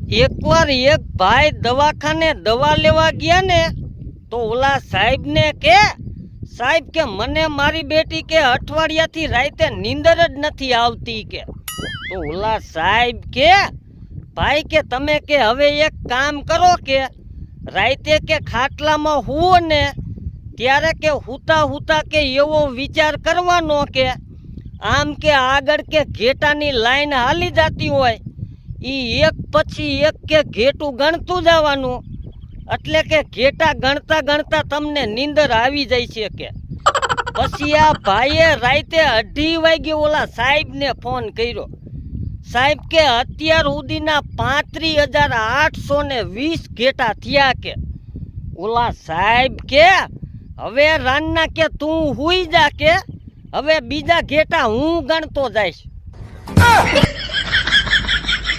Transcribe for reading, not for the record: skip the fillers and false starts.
એકવાર એક ભાઈ દવાખાને દવા લેવા ગયા ને તો ઓલા સાહેબ ને કે સાહેબ કે મને મારી બેટી કે અઠવાડિયાથી રાતે નીંદર જ નથી આવતી કે તો ઓલા સાહેબ કે ભાઈ કે તમે કે હવે એક કામ કરો કે રાતે કે ખાટલામાં હુઓ ને ત્યારે કે હુતા હુતા કે એવો વિચાર કરવાનો કે આમ કે આગળ કે ઘેટાની લાઈન હાલી જતી હોય ઈ એક પછી એક કે ઘેટું ગણતું જવાનું એટલે કે ઘેટા ગણતા ગણતા તમને નીંદર આવી જાય છે કે પછી આ ભાઈએ રાતે 2:30 વાગે ઓલા સાહેબને ફોન કર્યો સાહેબ કે અત્યાર સુધીના 35,820 ઘેટા થયા કે ઓલા સાહેબ કે હવે રાનના કે તું હુઈ જા કે હવે બીજા ઘેટા હું ગણતો જઈશ